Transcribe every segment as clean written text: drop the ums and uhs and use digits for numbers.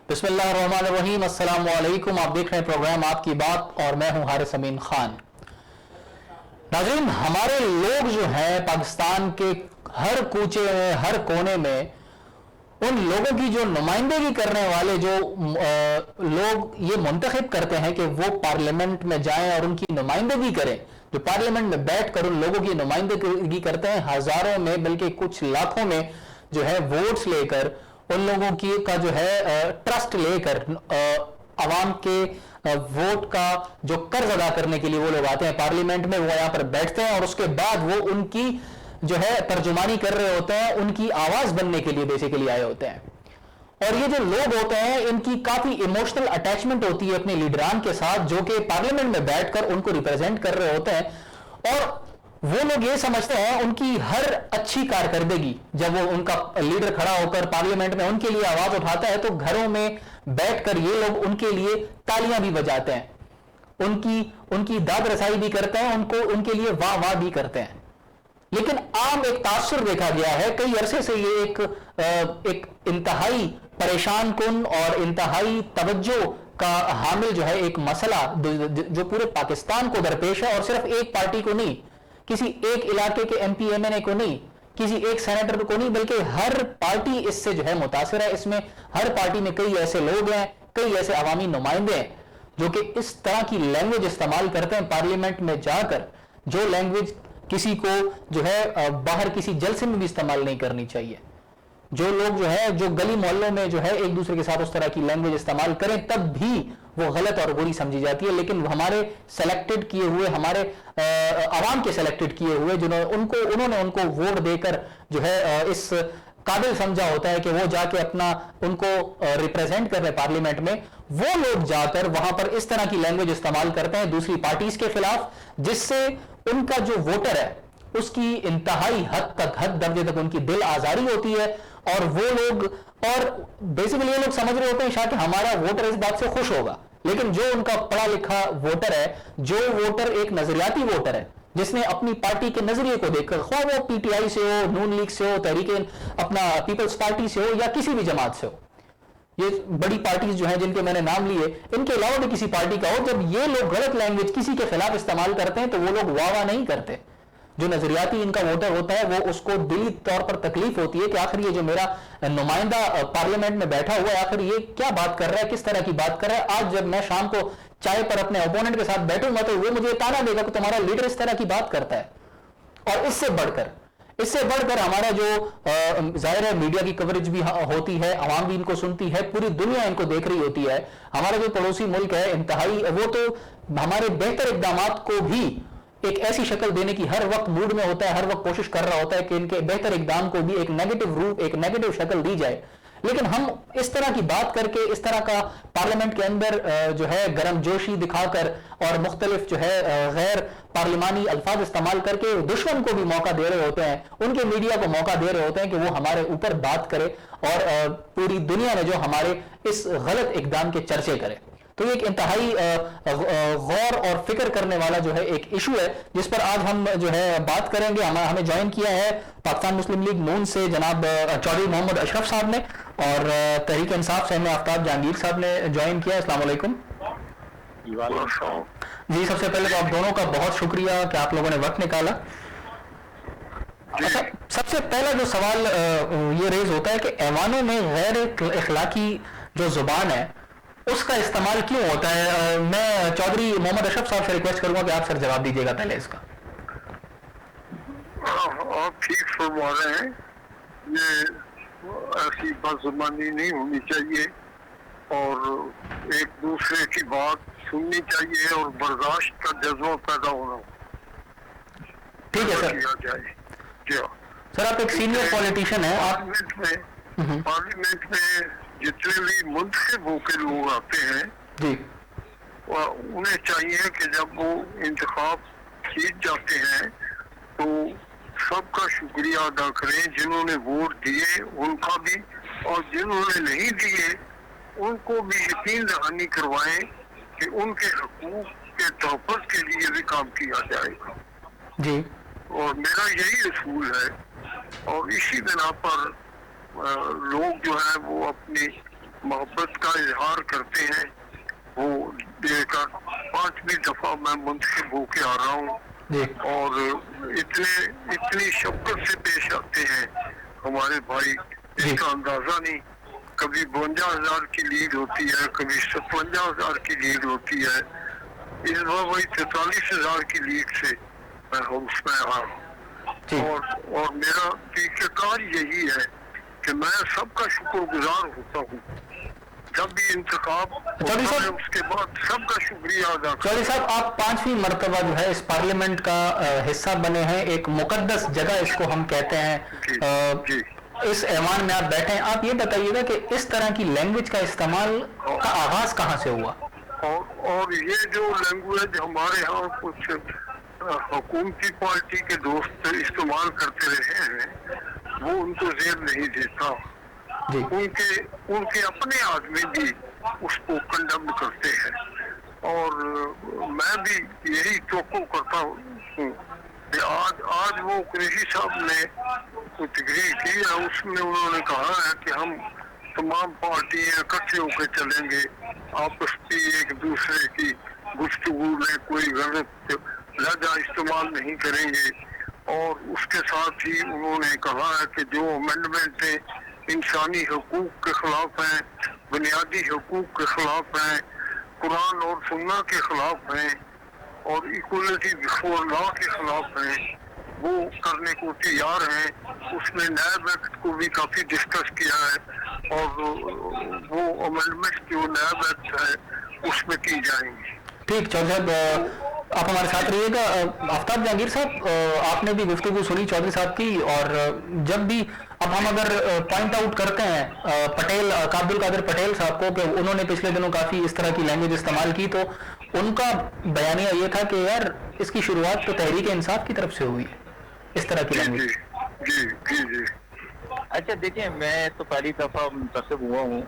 بسم اللہ الرحمن الرحیم، السلام علیکم۔ آپ دیکھ رہے ہیں پروگرام آپ کی بات اور میں ہوں حارث امین خان۔ ناظرین، ہمارے لوگ جو ہیں پاکستان کے ہر کوچے میں، ہر کونے میں، ان لوگوں کی جو نمائندگی کرنے والے جو لوگ یہ منتخب کرتے ہیں کہ وہ پارلیمنٹ میں جائیں اور ان کی نمائندگی کریں، جو پارلیمنٹ میں بیٹھ کر ان لوگوں کی نمائندگی کرتے ہیں، ہزاروں میں بلکہ کچھ لاکھوں میں جو ہے ووٹس لے کر، ان لوگوں کی کا جو ہے ٹرسٹ لے کر، عوام کے ووٹ کا جو قرض ادا کرنے کے لیے وہ لوگ آتے ہیں پارلیمنٹ میں، وہ یہاں پر بیٹھتے ہیں اور اس کے بعد وہ ان کی جو ہے ترجمانی کر رہے ہوتے ہیں، ان کی آواز بننے کے لیے بیسیکلی آئے ہوتے ہیں۔ اور یہ جو لوگ ہوتے ہیں ان کی کافی ایموشنل اٹیچمنٹ ہوتی ہے اپنے لیڈران کے ساتھ، جو کہ پارلیمنٹ میں بیٹھ کر ان کو ریپرزینٹ کر رہے ہوتے ہیں، اور وہ لوگ یہ سمجھتے ہیں ان کی ہر اچھی کارکردگی، جب وہ ان کا لیڈر کھڑا ہو کر پارلیمنٹ میں ان کے لیے آواز اٹھاتا ہے تو گھروں میں بیٹھ کر یہ لوگ ان کے لیے تالیاں بھی بجاتے ہیں، ان کی داد رسائی بھی کرتے ہیں، ان کے لیے واہ واہ بھی کرتے ہیں۔ لیکن عام ایک تاثر دیکھا گیا ہے کئی عرصے سے، یہ ایک انتہائی پریشان کن اور انتہائی توجہ کا حامل جو ہے ایک مسئلہ جو پورے پاکستان کو درپیش ہے، اور صرف ایک پارٹی کو نہیں، کسی ایک علاقے کے ایم پی ایم این اے کو نہیں، کسی ایک سینیٹر کو نہیں، بلکہ ہر پارٹی اس سے جو ہے متاثر ہے۔ اس میں ہر پارٹی میں کئی ایسے لوگ ہیں، کئی ایسے عوامی نمائندے ہیں جو کہ اس طرح کی لینگویج استعمال کرتے ہیں پارلیمنٹ میں جا کر، جو لینگویج کسی کو جو ہے باہر کسی جلسے میں بھی استعمال نہیں کرنی چاہیے۔ جو لوگ جو ہے جو گلی محلوں میں جو ہے ایک دوسرے کے ساتھ اس طرح کی لینگویج استعمال کریں تب بھی وہ غلط اور بری سمجھی جاتی ہے، لیکن ہمارے سلیکٹڈ کیے ہوئے، ہمارے عوام کے سلیکٹڈ کیے ہوئے انہوں نے ان کو ووٹ دے کر جو ہے اس قابل سمجھا ہوتا ہے کہ وہ جا کے اپنا ان کو ریپرزینٹ کر رہے پارلیمنٹ میں، وہ لوگ جا کر وہاں پر اس طرح کی لینگویج استعمال کرتے ہیں دوسری پارٹیز کے خلاف، جس سے ان کا جو ووٹر ہے اس کی انتہائی حد درجے تک ان کی دل آزاری ہوتی ہے، اور وہ لوگ، اور بیسیکلی یہ لوگ سمجھ رہے ہوتے ہیں شاید کہ ہمارا ووٹر اس بات سے خوش ہوگا، لیکن جو ان کا پڑھا لکھا ووٹر ہے، جو ووٹر ایک نظریاتی ووٹر ہے، جس نے اپنی پارٹی کے نظریے کو دیکھ کر، خواہ وہ پی ٹی آئی سے ہو، نون لیگ سے ہو، تحریک اپنا پیپلز پارٹی سے ہو، یا کسی بھی جماعت سے ہو، یہ بڑی پارٹیز جو ہیں جن کے میں نے نام لیے، ان کے علاوہ بھی کسی پارٹی کا ہو، جب یہ لوگ غلط لینگویج کسی کے خلاف استعمال کرتے ہیں تو وہ لوگ واہ واہ نہیں کرتے۔ جو نظریاتی ان کا ووٹر ہوتا ہے وہ اس کو دلی طور پر تکلیف ہوتی ہے کہ آخر یہ جو میرا نمائندہ پارلیمنٹ میں بیٹھا ہوا ہے، آخر یہ کیا بات کر رہا ہے، کس طرح کی بات کر رہا ہے۔ آج جب میں شام کو چائے پر اپنے اپوننٹ کے ساتھ بیٹھوں گا تو وہ مجھے تانا دے گا کہ تمہارا لیڈر اس طرح کی بات کرتا ہے۔ اور اس سے بڑھ کر ہمارا جو ظاہر ہے میڈیا کی کوریج بھی ہوتی ہے، عوام بھی ان کو سنتی ہے، پوری دنیا ان کو دیکھ رہی ہوتی ہے۔ ہمارا جو پڑوسی ملک ہے انتہائی، وہ تو ہمارے بہتر اقدامات کو بھی ایک ایسی شکل دینے کی ہر وقت موڈ میں ہوتا ہے، ہر وقت کوشش کر رہا ہوتا ہے کہ ان کے بہتر اقدام کو بھی ایک نیگیٹو روپ، ایک نیگیٹو شکل دی جائے، لیکن ہم اس طرح کی بات کر کے، اس طرح کا پارلیمنٹ کے اندر جو ہے گرم جوشی دکھا کر اور مختلف جو ہے غیر پارلیمانی الفاظ استعمال کر کے دشمن کو بھی موقع دے رہے ہوتے ہیں، ان کے میڈیا کو موقع دے رہے ہوتے ہیں کہ وہ ہمارے اوپر بات کرے اور پوری دنیا میں جو ہمارے اس غلط اقدام کے چرچے کرے۔ تو یہ ایک انتہائی غور اور فکر کرنے والا جو ہے ایک ایشو ہے جس پر آج ہم جو ہے بات کریں گے۔ ہمیں جوائن کیا ہے پاکستان مسلم لیگ نون سے جناب چودھری محمد اشرف صاحب نے، اور تحریک انصاف سے ہمیں آفتاب جہانگیر صاحب نے جوائن کیا۔ السلام علیکم جی۔ سب سے پہلے تو آپ دونوں کا بہت شکریہ کہ آپ لوگوں نے وقت نکالا۔ اچھا، سب سے پہلا جو سوال یہ ریز ہوتا ہے کہ ایوانوں میں غیر اخلاقی جو زبان ہے اس کا استعمال کیوں ہوتا ہے؟ میں چودھری محمد اشرف صاحب سے ریکویسٹ کروں گا کہ آپ سر جواب دیجیے گا پہلے اس کا۔ آپ ٹھیک فرما رہے ہیں، یہ ایسی بد زبانی نہیں ہونی چاہیے اور ایک دوسرے کی بات سننی چاہیے اور برداشت کا جذبہ پیدا ہونا ٹھیک ہے سر۔ سر آپ ایک سینئر پولیٹیشین ہیں، پارلیمنٹ میں جتنے بھی منتخب ہو کے لوگ آتے ہیں جی، انہیں چاہیے کہ جب وہ انتخاب جیت جاتے ہیں تو سب کا شکریہ ادا کریں، جنہوں نے ووٹ دیے ان کا بھی، اور جنہوں نے نہیں دیے ان کو بھی یقین دہانی کروائیں کہ ان کے حقوق کے تحفظ کے لیے بھی کام کیا جائے گا جی۔ اور میرا یہی اصول ہے، اور اسی بنا پر لوگ جو ہے وہ اپنی मोहब्बत का इजहार करते हैं वो देकर 5वीं दफा मैं मुंतखब होके आ रहा हूँ जी और इतनी शफकत से पेश आते हैं हमारे भाई, इसका अंदाजा नहीं। कभी 52,000 की लीड होती है, कभी 57,000 की लीड होती है। इस बार वही 43,000 की लीड से मैं उसमें आ रहा जी हूँ और मेरा तरीक़ाकार यही है कि मैं सबका शुक्रगुजार होता हूँ। जब भी इंतखाब होता है उसके बाद सबका शुक्रिया अदा करता हूँ। चौधरी साहब, आप 5वीं मरतबा जो है इस पार्लियामेंट का हिस्सा बने हैं, एक मुकद्दस जगह इसको हम कहते हैं। जी इस ऐवान में आप बैठे हैं, आप ये बताइएगा कि इस तरह की लैंग्वेज का इस्तेमाल का आगाज कहाँ से हुआ? और ये जो लैंग्वेज हमारे यहाँ कुछ हुकूमती पार्टी के दोस्त इस्तेमाल करते रहे हैं वो उनको जेब नहीं देता। जी उनके अपने आदमी भी उसको कंडम करते हैं और मैं भी यही तवक्को करता हूँ कि आज वो कुरैशी साहब ने कुछ तकरीर की है, उसमें उन्होंने कहा है कि हम तमाम पार्टियां इकट्ठे होकर चलेंगे, आपस की एक दूसरे की गुफ्तगू में कोई गलत लहजा इस्तेमाल नहीं करेंगे। और उसके साथ ही उन्होंने कहा है कि जो अमेंडमेंट इंसानी हकूक के खिलाफ हैं, बुनियादी हकूक के खिलाफ हैं, कुरान और सुन्ना के खिलाफ हैं और इक्वलिटी बिफोर लॉ के खिलाफ हैं, वो करने को तैयार हैं। उसमें नैब एक्ट को भी काफी डिस्कस किया है और वो अमेंडमेंट जो नैब एक्ट है उसमें की जाएंगी। ठीक, चौधरी साहब आप हमारे साथ रहिएगा। आफ्ताब जहांगीर साहब, आपने भी गुफ्तगू सुनी चौधरी साहब की, और जब भी अब हम अगर पॉइंट आउट करते हैं पटेल अब्दुल कादिर पटेल साहब को कि उन्होंने पिछले दिनों काफी इस तरह की लैंग्वेज इस्तेमाल की, तो उनका बयानिया ये था कि यार इसकी शुरुआत तो तहरीक इंसाफ की तरफ से हुई है, इस तरह की लैंग्वेज। जी। अच्छा देखिए, मैं तो पहली दफा मुंतखब हुआ हूँ,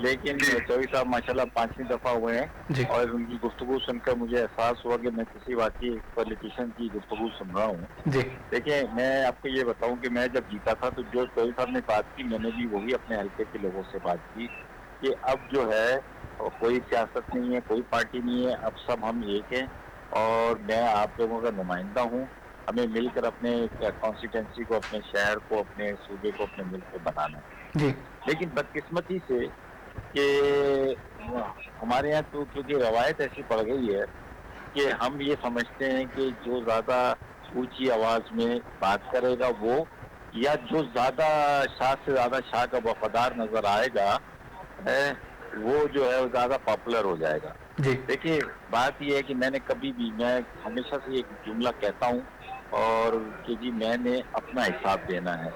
लेकिन चौधरी साहब माशाल्लाह 5वीं दफा हुए हैं और उनकी गुफ्तगू सुनकर मुझे एहसास हुआ कि मैं किसी वाकई पॉलिटिशियन की गुफ्तगू सुन रहा हूँ। देखिए, मैं आपको ये बताऊं कि मैं जब जीता था तो जो चौधरी साहब ने बात की, मैंने भी वही अपने हल्के के लोगों से बात की कि अब जो है कोई सियासत नहीं है, कोई पार्टी नहीं है, अब सब हम एक हैं और मैं आप लोगों का नुमाइंदा हूँ। हमें मिलकर अपने कॉन्स्टिट्यूंसी को, अपने शहर को, अपने सूबे को अपने मिलकर बनाना है। लेकिन बदकिस्मती से कि हमारे यहाँ तो क्योंकि रवायत ऐसी पड़ गई है कि हम ये समझते हैं कि जो ज्यादा ऊंची आवाज में बात करेगा वो, या जो ज्यादा शाह से ज्यादा शाह का वफादार नजर आएगा वो जो है वो ज्यादा पॉपुलर हो जाएगा। देखिए, बात ये है कि मैं हमेशा से एक जुमला कहता हूँ और कि जी मैंने अपना हिसाब देना है।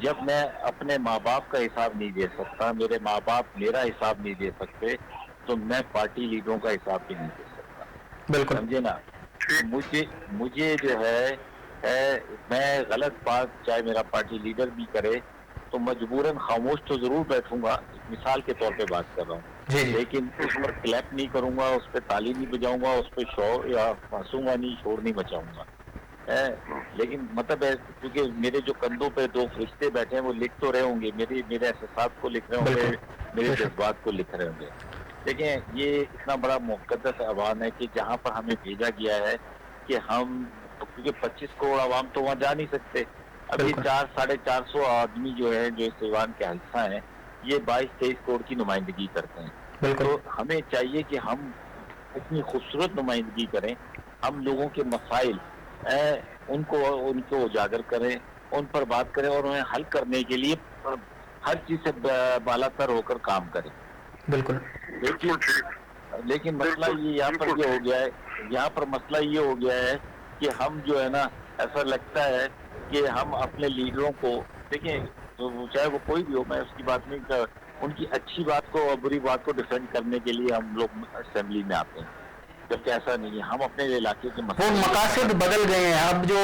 जब मैं अपने माँ बाप का हिसाब नहीं दे सकता, मेरे माँ बाप मेरा हिसाब नहीं दे सकते, तो मैं पार्टी लीडरों का हिसाब भी नहीं दे सकता। बिल्कुल, समझे ना। मुझे जो है मैं गलत बात चाहे मेरा पार्टी लीडर भी करे तो मजबूरन खामोश तो जरूर बैठूंगा, मिसाल के तौर पे बात कर रहा हूँ, लेकिन उस पर क्लैप नहीं करूंगा, उस पर ताली नहीं बजाऊंगा, उस पर शोर या हंसूंगा नहीं, शोर नहीं मचाऊंगा। लेकिन मतलब है क्योंकि मेरे जो कंधों पे 2 फरिश्ते बैठे हैं वो लिख तो रहे होंगे, मेरे एहसास को लिख रहे होंगे, मेरे जज्बात को लिख रहे होंगे। देखिए, ये इतना बड़ा मुकद्दस आह्वान है कि जहाँ पर हमें भेजा गया है कि हम, क्योंकि 25 करोड़ आवाम तो वहाँ जा नहीं सकते, अभी 400-450 आदमी जो है जो इस ऐवान के हिस्सा हैं, ये 22-23 करोड़ की नुमाइंदगी करते हैं। तो हमें चाहिए कि हम इतनी खूबसूरत नुमाइंदगी करें, हम लोगों के मसाइल उनको उजागर करें, उन पर बात करें और उन्हें हल करने के लिए हर चीज से बालातर होकर काम करें। बिल्कुल। लेकिन मसला ये यहाँ पर ये हो गया है, यहाँ पर मसला ये हो गया है कि हम जो है ना, ऐसा लगता है कि हम अपने लीडरों को, देखिए तो चाहे वो कोई भी हो, मैं उसकी बात नहीं कर, उनकी अच्छी बात को और बुरी बात को डिफेंड करने के लिए हम लोग असेंबली में आते हैं, जबकि ऐसा नहीं है। हम अपने इलाके के वो मकासद बदल गए हैं। अब जो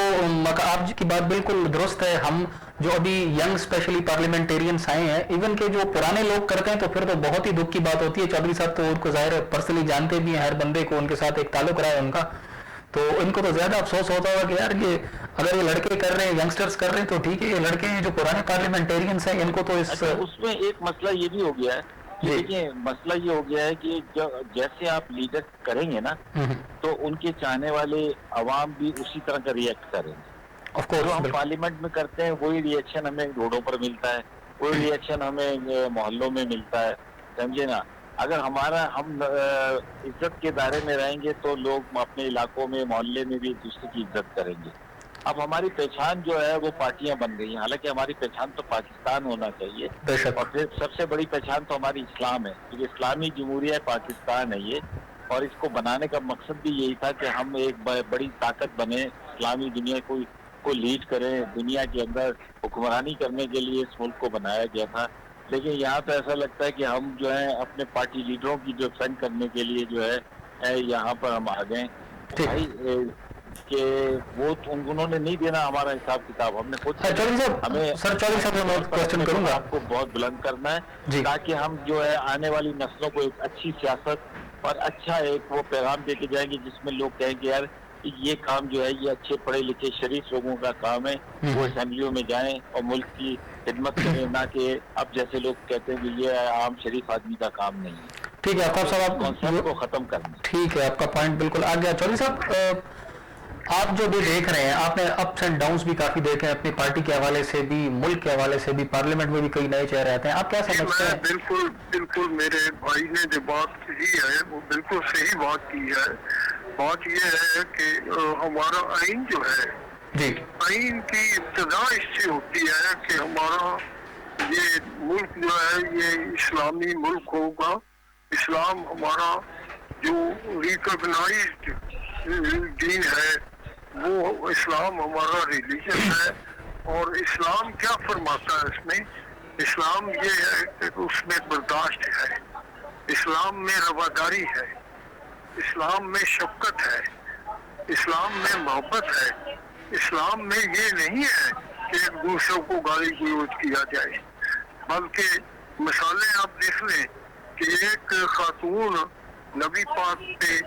आपकी बात बिल्कुल दुरुस्त है। हम जो अभी यंग स्पेशली पार्लियामेंटेरियंस आए हैं, इवन के जो पुराने लोग करते हैं तो फिर तो बहुत ही दुख की बात होती है। चौधरी साहब तो उनको जाहिर पर्सनली जानते भी हैं, हर बंदे को उनके साथ एक ताल्लुक रहा है उनका, तो इनको तो ज्यादा अफसोस होता होगा कि यार ये अगर ये लड़के कर रहे हैं, यंगस्टर्स कर रहे हैं तो ठीक है, ये लड़के हैं जो पुराने पार्लियामेंटेरियंस हैं, इनको तो इस उसमें एक मसला ये भी हो गया है देखिए मसला ये हो गया है कि जैसे आप लीडर करेंगे ना तो उनके चाहने वाले अवाम भी उसी तरह का रिएक्ट करेंगे। जो हम पार्लियामेंट में करते हैं वही रिएक्शन हमें रोडों पर मिलता है, वही रिएक्शन हमें मोहल्लों में मिलता है, समझे ना। अगर हम इज्जत के दायरे में रहेंगे तो लोग अपने इलाकों में मोहल्ले में भी एक दूसरे की इज्जत करेंगे। अब हमारी पहचान जो है वो पार्टियां बन गई हैं, हालांकि हमारी पहचान तो पाकिस्तान होना चाहिए और फिर सबसे बड़ी पहचान तो हमारी इस्लाम है, क्योंकि इस्लामी जमहूरिया पाकिस्तान है ये। और इसको बनाने का मकसद भी यही था कि हम एक बड़ी ताकत बने, इस्लामी दुनिया को लीड करें, दुनिया के अंदर हुक्मरानी करने के लिए इस मुल्क को बनाया गया था। लेकिन यहाँ तो ऐसा लगता है कि हम जो है अपने पार्टी लीडरों की जो डिफेंड करने के लिए जो है यहाँ पर हम आ गए भाई कि वो उन्होंने नहीं देना हमारा हिसाब किताब, हमने खुद हमें क्वेश्चन करूंगा आपको बहुत बुलंद करना है ताकि हम जो है आने वाली नस्लों को एक अच्छी सियासत और अच्छा एक वो पैगाम देके जाएंगे जिसमें लोग कहेंगे यार ये काम जो है ये अच्छे पढ़े लिखे शरीफ लोगों का काम है, वो असेंबलियों में जाएं और मुल्क की खिदमत करें, ना कि अब जैसे लोग कहते हैं कि ये आम शरीफ आदमी का काम नहीं है। ठीक है, आपका साहब कॉन्सेप्ट को खत्म करना। ठीक है, आपका पॉइंट बिल्कुल आ गया। चौधरी साहब, आप जो भी देख रहे हैं, आपने अप्स एंड डाउन्स भी काफी देखे हैं अपनी पार्टी के हवाले से भी, मुल्क के हवाले से भी, पार्लियामेंट में भी कई नए चेहरे आते हैं, आप क्या समझते हैं? बिल्कुल मेरे भाई ने जो बात की है वो बिल्कुल सही बात की है। बात ये है कि हमारा आइन जो है जी, आइन की इब्तिदा इससे होती है कि हमारा ये मुल्क जो है ये इस्लामी मुल्क होगा। इस्लाम हमारा जो रिकॉग्नाइज्ड दीन है वो इस्लाम हमारा रिलीजन है। और इस्लाम क्या फरमाता है इसमें? इस्लाम ये है कि उसमें बर्दाश्त है, इस्लाम में रवादारी है, इस्लाम में शफकत है, इस्लाम में मोहब्बत है। इस्लाम में ये नहीं है कि एक दूसरे को गाली गलौज किया जाए, बल्कि मिसालें आप देख लें कि एक खातून नबी पाक पे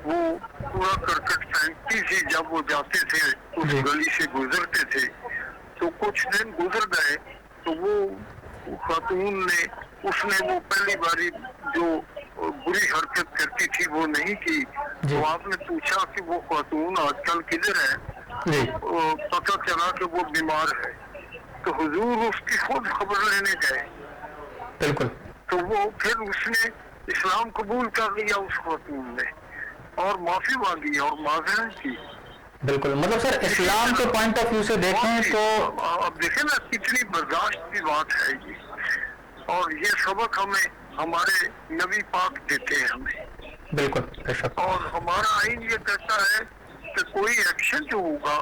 वो पूरा करकट फेंकती थी जब वो जाते थे उस गली से गुजरते थे, तो कुछ दिन गुजर गए तो वो खातून ने उसने वो पहली बारी जो बुरी हरकत करती थी वो नहीं की। तो आपने पूछा कि वो खातून आजकल किधर है, पता चला कि वो बीमार है। तो हुजूर उसकी खुद खबर लेने गए, बिल्कुल। तो वो फिर उसने इस्लाम कबूल कर लिया उस खातून ने और माफी मांगी और माजरत की। बिल्कुल, मतलब सर इस्लाम के पॉइंट ऑफ व्यू से देखें तो अब देखें ना कितनी बर्दाश्त की बात है ये, और ये सबक हमें हमारे नबी पाक देते हैं हमें। बिल्कुल। और हमारा आइन ये कहता है कि कोई एक्शन जो होगा,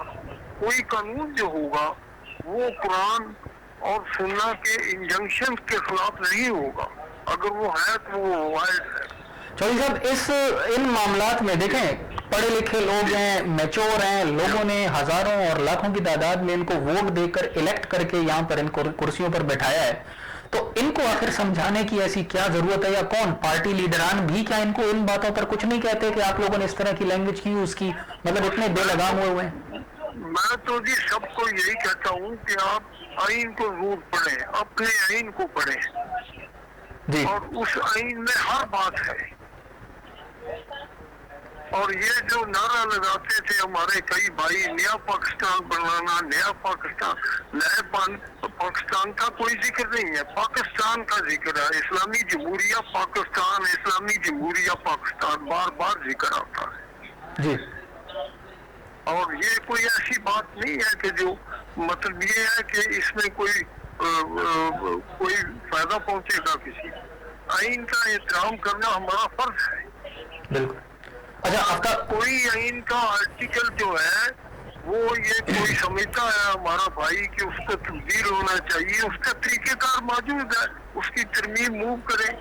कोई कानून जो होगा वो कुरान और सुन्ना के इंजंक्शन के खिलाफ नहीं होगा, अगर वो है तो वो वाइज है। चौधरी साहब, इन मामलात में देखें पढ़े लिखे लोग हैं, मैच्योर हैं, लोगों ने हजारों और लाखों की तादाद में इनको वोट देकर इलेक्ट करके यहाँ पर इनको कुर्सियों पर बैठाया है, तो इनको आखिर समझाने की ऐसी क्या जरूरत है? या कौन पार्टी लीडरान भी क्या इनको इन बातों पर कुछ नहीं कहते कि आप लोगों ने इस तरह की लैंग्वेज की उसकी, मतलब इतने बेलगाम हुए हैं? मैं तो जी सबको यही कहता हूँ कि आप आइन को जरूर पढ़ें, अपने आइन को पढ़ें जी, और उस आइन में हर बात है। और ये जो नारा लगाते थे हमारे कई भाई, नया पाकिस्तान बनाना, नया पाकिस्तान, नए पाकिस्तान का कोई जिक्र नहीं है, पाकिस्तान का जिक्र है। इस्लामी जमहूरिया पाकिस्तान, इस्लामी जमहूरिया पाकिस्तान बार बार जिक्र आता है जी। और ये कोई ऐसी बात नहीं है कि जो मतलब ये है कि इसमें कोई फायदा पहुंचेगा किसी। आइन का एहतराम करना हमारा फर्ज है। बिल्कुल। अच्छा, आपका कोई आइन का आर्टिकल जो है वो ये कोई समझता है हमारा भाई कि उसको तब्दील होना चाहिए, उसका तरीकेकार मौजूद है, उसकी तरमीम मूव करें,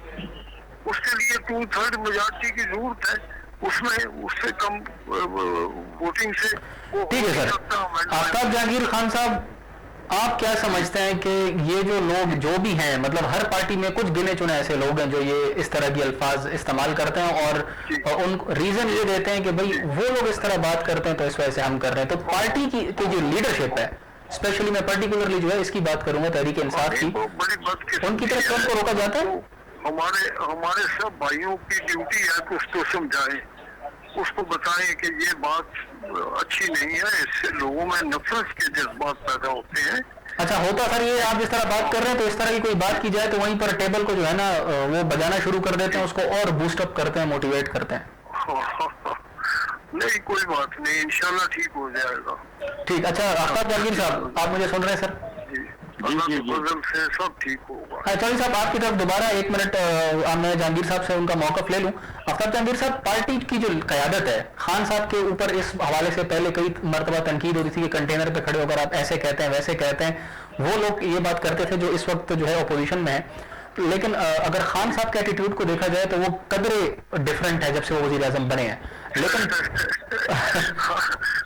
उसके लिए 2/3 मेजॉरिटी की जरूरत है, उसमें उससे कम वोटिंग से ठीक है सर। आफ्ताब जहांगीर खान साहब, आप क्या समझते हैं कि ये जो लोग जो भी हैं, मतलब हर पार्टी में कुछ गिने चुने ऐसे लोग हैं जो ये इस तरह की अल्फाज इस्तेमाल करते हैं और उन रीजन ये देते हैं कि भाई वो लोग इस तरह बात करते हैं तो इस वजह से हम कर रहे हैं, तो पार्टी की जो लीडरशिप है, स्पेशली मैं पर्टिकुलरली जो है इसकी बात करूंगा तहरीक इंसाफ की, उनकी तरफ कौन को रोका जाता है? ہمارے سب بھائیوں کی ڈیوٹی ہے کہ اس کو سمجھائیں, اس کو بتائیں کہ یہ بات اچھی نہیں ہے, اس سے لوگوں میں نفرت کے جذبات پیدا ہوتے ہیں. اچھا ہوتا سر یہ آپ جس طرح بات کر رہے ہیں تو اس طرح کی کوئی بات کی جائے تو وہیں پر ٹیبل کو جو ہے نا وہ بجانا شروع کر دیتے ہیں, اس کو اور بوسٹ اپ کرتے ہیں, موٹیویٹ کرتے ہیں. نہیں کوئی بات نہیں, انشاءاللہ ٹھیک ہو جائے گا. ٹھیک. اچھا آفتاب جہانگیر صاحب آپ مجھے سن رہے ہیں سر؟ اللہ کے فضل سے سب ٹھیک ہوگا. چودھری صاحب آپ کی طرف دوبارہ 1 منٹ میں جہانگیر صاحب سے ان کا موقف لے لوں. آفتاب جہانگیر صاحب, پارٹی کی جو قیادت ہے خان صاحب کے اوپر اس حوالے سے پہلے کئی مرتبہ تنقید ہوتی تھی کہ کنٹینر پہ کھڑے ہو کر آپ ایسے کہتے ہیں ویسے کہتے ہیں, وہ لوگ یہ بات کرتے تھے جو اس وقت جو ہے اپوزیشن میں ہے. لیکن اگر خان صاحب کے ایٹیٹیوڈ کو دیکھا جائے تو وہ قدرے ڈفرینٹ ہے جب سے وہ وزیر اعظم بنے ہیں. لیکن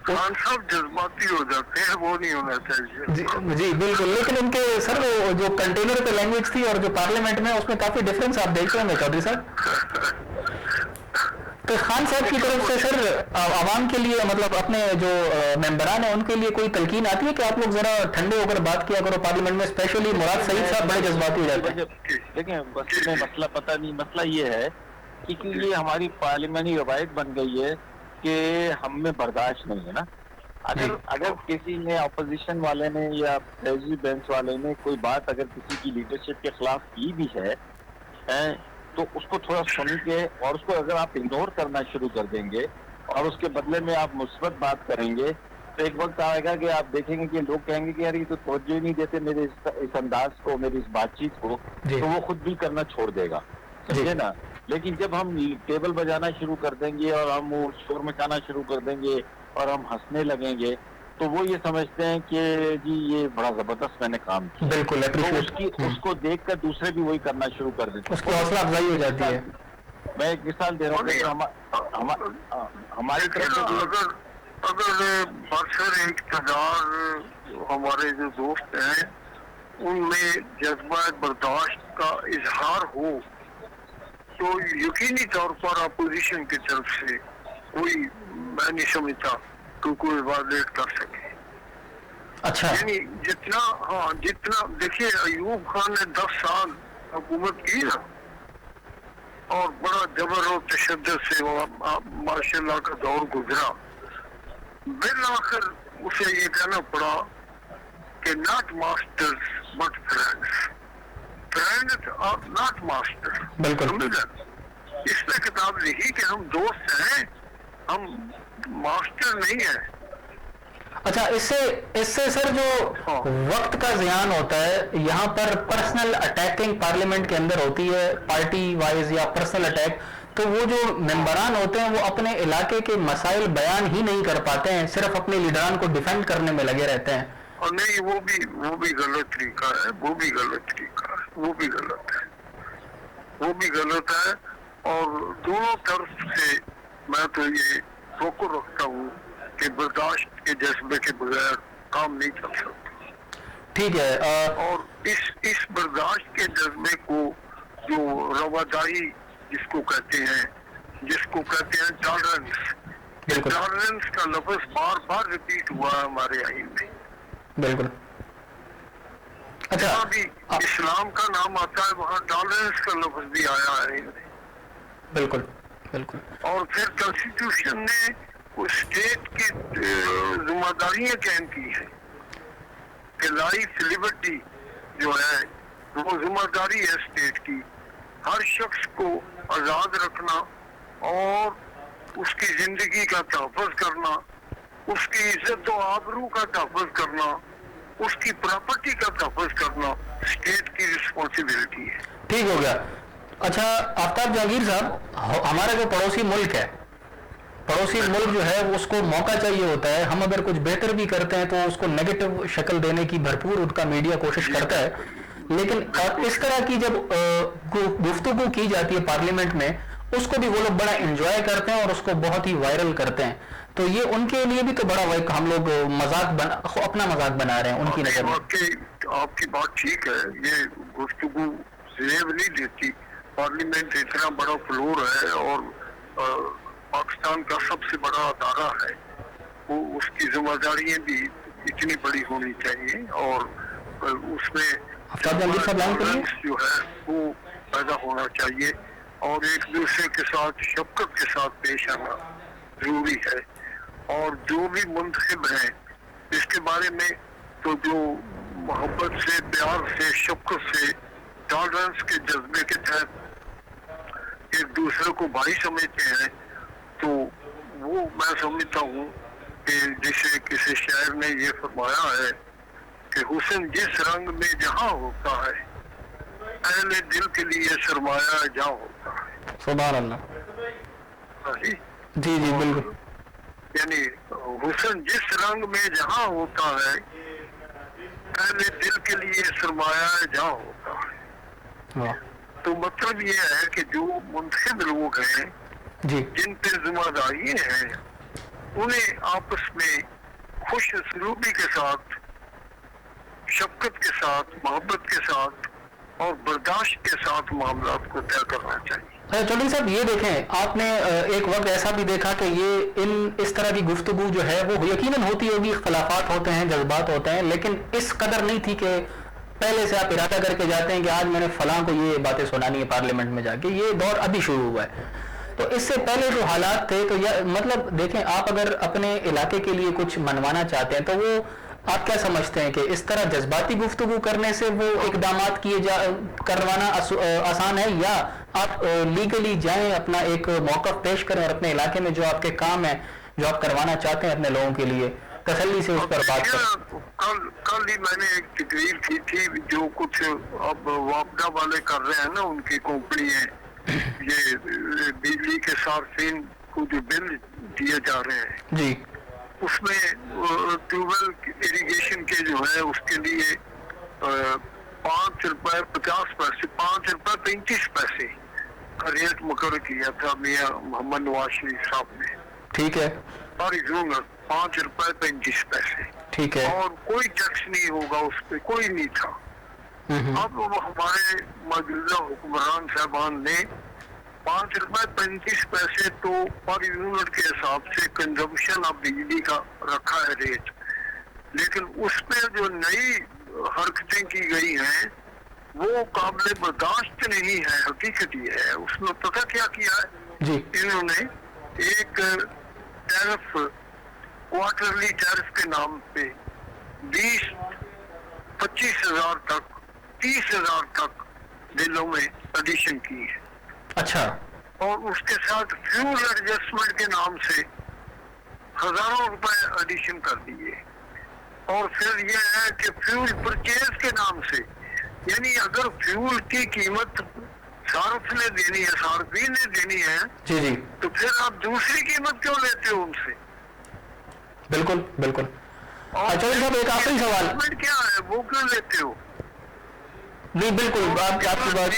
خان صاحب جذباتی ہو جاتے ہیں, وہ نہیں ہونا چاہیے. جی بالکل, لیکن ان کے سر جو کنٹینر پہ لینگویج تھی اور جو پارلیمنٹ میں اس میں کافی ڈفرینس آپ دیکھتے ہیں چودھری صاحب. تو خان صاحب کی طرف سے سر عوام کے لیے مطلب اپنے جو ممبران ہیں ان کے لیے کوئی تلقین آتی ہے کہ آپ لوگ ذرا ٹھنڈے ہو کر بات کیا کرو پارلیمنٹ میں, اسپیشلی مراد سعید صاحب بڑے جذباتی ہو جاتے ہیں. دیکھیں بس میں مسئلہ پتہ نہیں, مسئلہ یہ ہے کہ یہ ہماری پارلیمانی روایت بن گئی ہے کہ ہم میں برداشت نہیں ہے نا. اگر کسی نے اپوزیشن والے نے یا پریزیڈنٹ بینچ والے نے کوئی بات اگر کسی کی لیڈرشپ کے خلاف کی بھی ہے تو اس کو تھوڑا سن کے, اور اس کو اگر آپ اگنور کرنا شروع کر دیں گے اور اس کے بدلے میں آپ مثبت بات کریں گے تو ایک وقت آئے گا کہ آپ دیکھیں گے کہ لوگ کہیں گے کہ یار یہ تو توجہ ہی نہیں دیتے میرے اس انداز کو, میری اس بات چیت کو, تو وہ خود بھی کرنا چھوڑ دے گا, سمجھے نا. لیکن جب ہم ٹیبل بجانا شروع کر دیں گے اور ہم وہ شور مچانا شروع کر دیں گے اور ہم ہنسنے لگیں گے تو وہ یہ سمجھتے ہیں کہ جی یہ بڑا زبردست میں نے کام کیا. بالکل, اس کو دیکھ کر دوسرے بھی وہی کرنا شروع کر دیتے ہیں, اس کی حوصلہ افزائی ہو جاتی ہے. میں ایک مثال دے رہا ہوں, ہماری طرف سے اگر برسر اقتدار ہمارے جو دوست ہیں ان میں جذبہ برداشت کا اظہار ہو تو یقینی طور پر اپوزیشن کی طرف سے کوئی, میں نہیں سمجھتا کہ کوئی وائلیٹ کر سکے. اچھا یعنی جتنا دیکھیے ایوب خان نے 10 سال حکومت کی نا اور بڑا جبر و تشدد سے ماشاء اللہ کا دور گزرا, بالآخر اسے یہ کہنا پڑا کہ not masters but friends, friend اور ناٹ ماسٹر. بالکل, اس میں کتاب لکھی کہ ہم دوست ہیں, ہم ماسٹر نہیں ہیں. اچھا اس سے سر جو وقت کا زیان ہوتا ہے یہاں پر پرسنل اٹیکنگ پارلیمنٹ کے اندر ہوتی ہے پارٹی وائز یا پرسنل اٹیک, تو وہ جو ممبران ہوتے ہیں وہ اپنے علاقے کے مسائل بیان ہی نہیں کر پاتے ہیں, صرف اپنے لیڈران کو ڈیفینڈ کرنے میں لگے رہتے ہیں. اور نہیں وہ بھی غلط طریقہ ہے, وہ بھی غلط ہے. اور دونوں طرف سے میں تو یہ توقع رکھتا ہوں کہ برداشت کے جذبے کے بغیر کام نہیں چل سکتا. ٹھیک ہے. اور اس برداشت کے جذبے کو جو رواداری جس کو کہتے ہیں ٹالرنس کا لفظ بار بار ریپیٹ ہوا ہے ہمارے آئین میں. بالکل. اچھا جہاں بھی اسلام کا نام آتا ہے وہاں ٹالرنس کا لفظ بھی آیا ہے. بالکل بالکل. اور پھر کانسٹیٹیوشن نے اسٹیٹ کی ذمہ داریاں قائم کی ہیں کہ لائف لبرٹی جو ہے وہ ذمہ داری ہے اسٹیٹ کی, ہر شخص کو آزاد رکھنا اور اس کی زندگی کا تحفظ کرنا, اس کی عزت و آبرو کا تحفظ کرنا, اس کی پراپرٹی کا تحفظ کرنا اسٹیٹ کی رسپانسبلٹی ہے. ٹھیک ہو گیا. اچھا آفتاب جہانگیر صاحب, ہمارا جو پڑوسی ملک ہے, پڑوسی ملک جو ہے اس کو موقع چاہیے ہوتا ہے, ہم اگر کچھ بہتر بھی کرتے ہیں تو اس کو نیگیٹو شکل دینے کی بھرپور ان کا میڈیا کوشش کرتا ہے, لیکن اس طرح کی جب گفتگو کی جاتی ہے پارلیمنٹ میں اس کو بھی وہ لوگ بڑا انجوائے کرتے ہیں اور اس کو بہت ہی وائرل کرتے ہیں, تو یہ ان کے لیے بھی تو بڑا ہم لوگ اپنا مذاق بنا رہے ہیں ان کی نظر میں. آپ کی بات ٹھیک ہے, یہ گفتگو زیب نہیں دیتی. پارلیمنٹ اتنا بڑا فلور ہے اور پاکستان کا سب سے بڑا ادارہ ہے, وہ اس کی ذمہ داریاں بھی اتنی بڑی ہونی چاہیے اور اس میں جو ہے وہ पैदा होना चाहिए और एक दूसरे के साथ शफकत के साथ पेश आना जरूरी है। और जो भी मुंतखब है इसके बारे में तो जो मोहब्बत से, प्यार से, शफकत से, टॉलरेंस के जज्बे के तहत एक दूसरे को भाई समझते हैं, तो वो मैं समझता हूँ कि जिसे किसी शायर ने ये फरमाया है कि हुस्न जिस रंग में जहाँ होता है, अहले दिल के लिए सरमाया जहाँ होता है। सुभान अल्लाह। हाँ जी जी जी बिल्कुल। यानी हुस्न जिस रंग में जहाँ होता है, अहले दिल के लिए सरमाया जहाँ होता है। वाह। तो मतलब ये है कि जो मुंतखब लोग हैं जी जिन पे जिम्मेदारी है, उन्हें आपस में खुश सलूकी के साथ, शफकत के साथ, मोहब्बत के साथ और बर्दाश्त के साथ मामलात को तय करना चाहिए। चौधरी साहब ये देखें, आपने एक वक्त ऐसा भी देखा कि ये इस तरह की गुफ्तगू जो है वो यकीनन होती होगी, इख्तलाफात होते हैं, जज्बात होते हैं, लेकिन इस कदर नहीं थी कि पहले से आप इरादा करके जाते हैं कि आज मैंने फलां को ये बातें सुनानी है पार्लियामेंट में जाके। ये दौर अभी शुरू हुआ है। तो इससे पहले जो हालात थे, तो मतलब देखें, आप अगर अपने इलाके के लिए कुछ मनवाना चाहते हैं तो वो आप क्या समझते हैं कि इस तरह जज्बाती गुफ्तगू करने से वो इकदामात करवाना आसान है, या आप लीगली जाएं, अपना एक मौक़िफ़ पेश करें और अपने इलाके में जो आपके काम है, जो आप करवाना चाहते हैं अपने लोगों के लिए, तसल्ली से उस पर बात करें। कल ही मैंने एक तकरीर की थी, जो कुछ अब वापडा वाले कर रहे हैं ना, उनकी कंपनी है, ये बिजली के सार्फिन को जो बिल दिए जा रहे हैं जी, उसमें ट्यूबवेल इरिगेशन के जो है उसके लिए 5 रुपए 50 पैसे, 5 रुपए 35 पैसे का रेट मुकर्रर किया था मियां मोहम्मद नवाज शरीफ साहब ने। ठीक है। पर यूनिट 5 रुपए 35 पैसे, ठीक है। और कोई टैक्स नहीं होगा उस पर, कोई नहीं था। अब हमारे मौजूदा हुक्मरान साहबान ने 5 रुपए 35 पैसे तो पर यूनिट के हिसाब से कंजम्पशन ऑफ बिजली का रखा है रेट, लेकिन उसमें जो नई हरकतें की गई हैं वो काबिल बर्दाश्त नहीं है। हकीकत ये है, उसमें पता क्या किया है जी, इन्होंने एक टैरिफ, क्वार्टरली टैरिफ के नाम पे 20-25 हजार तक, 30 हजार तक बिलों में एडिशन की है। अच्छा। और उसके साथ फ्यूल एडजस्टमेंट के नाम से हजारों रुपए एडिशन कर दिए। और फिर यह है कि फ्यूल परचेज के नाम से, यानी अगर फ्यूल की कीमत सार्फ ने देनी है, सार्फी ने देनी है, जी जी, तो फिर आप दूसरी कीमत क्यों लेते हो उनसे? बिल्कुल बिल्कुल। अच्छा साहब, एक आखिरी सवाल, क्या है वो क्यों लेते हो? जी बिल्कुल, आपकी बात।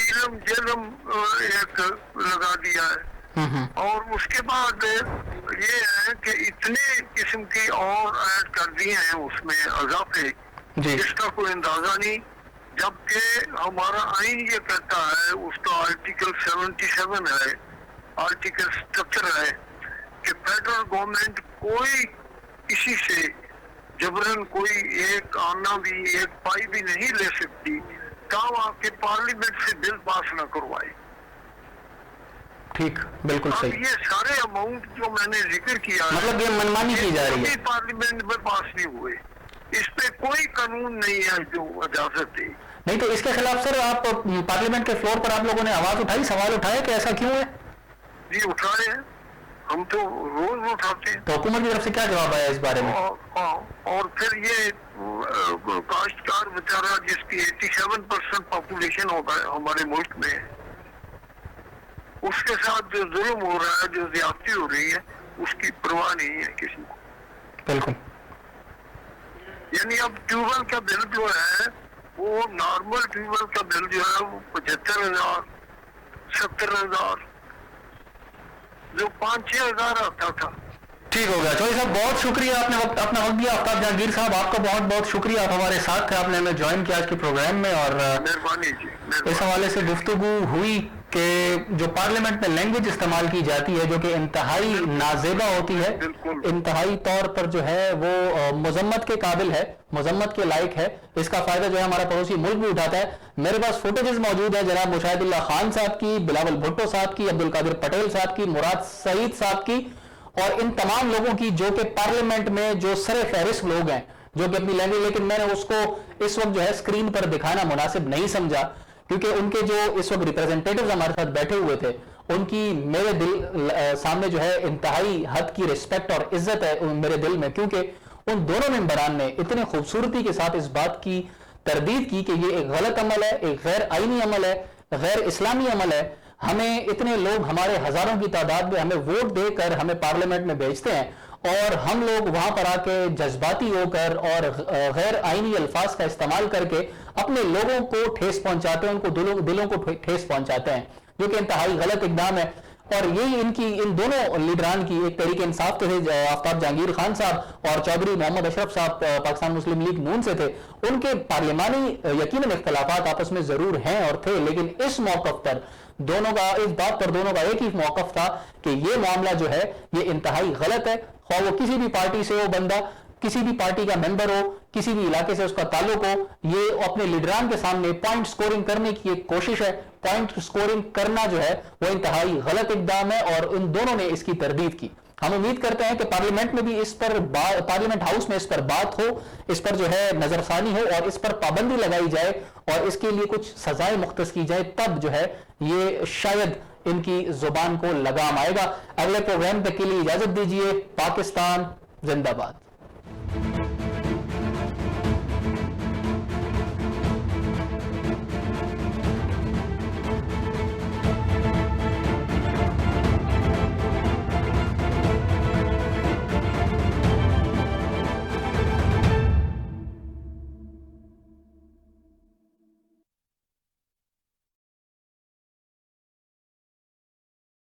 जेलम एक लगा दिया है, और उसके बाद ये है कि इतने किस्म की और ऐड कर दिए हैं उसमें इजाफे, जिसका कोई अंदाजा नहीं। जबकि हमारा आइन ये कहता है, उसका आर्टिकल 77 है, आर्टिकल 77 है कि फेडरल गवर्नमेंट कोई किसी से जबरन कोई एक आना भी, एक पाई भी नहीं ले सकती काम आपके पार्लियामेंट से बिल पास न करवाए। ठीक, बिल्कुल सही। ये सारे अमाउंट जो मैंने जिक्र किया, मतलब ये मनमानी की जा रही है, पार्लियामेंट में पास नहीं हुए, इस पे कोई कानून नहीं है जो इजाजत दे। नहीं तो इसके खिलाफ सर आप पार्लियामेंट के फ्लोर पर आप लोगों ने आवाज उठाई, सवाल उठाए कि ऐसा क्यों है? जी उठाए हैं, हम तो रोज उठाते हैं। तो हुकूमत की तरफ से क्या जवाब आया इस बारे में? और फिर ये काश्तकार बेचारा जिसकी 87% पॉपुलेशन होता है हमारे मुल्क में, उसके साथ जो जुल्म हो रहा है, जो ज्यादती हो रही है, उसकी परवाह नहीं है किसी को। बिल्कुल। यानी अब ट्यूबवेल का बिल जो है, वो नॉर्मल ट्यूबवेल का बिल जो है वो 75,000, 70,000, जो 5-6 हजार आता था। ठीक हो गया चौधरी साहब, बहुत शुक्रिया, आपने अपना वक्त दिया। आफ्ताब जहांगीर साहब, आपका बहुत बहुत शुक्रिया, आप हमारे साथ थे, आपने हमें ज्वाइन किया आज के प्रोग्राम में। और मेहरबानी जी। इस हवाले से गुफ्तगू हुई کہ جو پارلیمنٹ میں لینگویج استعمال کی جاتی ہے جو کہ انتہائی نازیبا ہوتی ہے, انتہائی طور پر جو ہے وہ مذمت کے قابل ہے, مذمت کے لائق ہے, اس کا فائدہ جو ہے ہمارا پڑوسی ملک بھی اٹھاتا ہے. میرے پاس فوٹیجز موجود ہے جناب مشاہد اللہ خان صاحب کی, بلاول بھٹو صاحب کی, عبد القادر پٹیل صاحب کی, مراد سعید صاحب کی, اور ان تمام لوگوں کی جو کہ پارلیمنٹ میں جو سر فہرست لوگ ہیں جو کہ اپنی لینگویج, لیکن میں نے اس کو اس وقت جو ہے اسکرین پر دکھانا مناسب نہیں سمجھا کیونکہ ان کے جو اس وقت ریپرزنٹیٹیوز ہمارے ساتھ بیٹھے ہوئے تھے ان کی میرے دل سامنے جو ہے انتہائی حد کی رسپیکٹ اور عزت ہے میرے دل میں, کیونکہ ان دونوں ممبران نے اتنے خوبصورتی کے ساتھ اس بات کی تردید کی کہ یہ ایک غلط عمل ہے, ایک غیر آئینی عمل ہے, غیر اسلامی عمل ہے. ہمیں اتنے لوگ ہمارے ہزاروں کی تعداد میں ہمیں ووٹ دے کر ہمیں پارلیمنٹ میں بھیجتے ہیں اور ہم لوگ وہاں پر آ کے جذباتی ہو کر اور غیر آئینی الفاظ کا استعمال کر کے اپنے لوگوں کو ٹھیس پہنچاتے ہیں, ان کو دلوں کو ٹھیس پہنچاتے ہیں, جو کہ انتہائی غلط اقدام ہے. اور یہی ان دونوں لیڈران کی, ایک تحریک انصاف کے تھے آفتاب جہانگیر خان صاحب اور چودھری محمد اشرف صاحب پاکستان مسلم لیگ نون سے تھے, ان کے پارلیمانی یقیناً اختلافات آپس میں ضرور ہیں اور تھے, لیکن اس موقف پر دونوں کا, اس بات پر دونوں کا ایک ہی موقف تھا کہ یہ معاملہ جو ہے یہ انتہائی غلط ہے. خواہ وہ کسی بھی پارٹی سے ہو بندہ, کسی بھی پارٹی کا ممبر ہو, کسی بھی علاقے سے اس کا تعلق ہو, یہ اپنے لیڈران کے سامنے پوائنٹ سکورنگ کرنے کی ایک کوشش ہے. پوائنٹ سکورنگ کرنا جو ہے وہ انتہائی غلط اقدام ہے اور ان دونوں نے اس کی تردید کی. ہم امید کرتے ہیں کہ پارلیمنٹ میں بھی اس پر پارلیمنٹ ہاؤس میں اس پر بات ہو, اس پر جو ہے نظر ثانی ہو اور اس پر پابندی لگائی جائے اور اس کے لیے کچھ سزائیں مختص کی جائے, تب جو ہے یہ شاید ان کی زبان کو لگام آئے گا. اگلے پروگرام تک کے لیے اجازت دیجیے. پاکستان زندہ باد.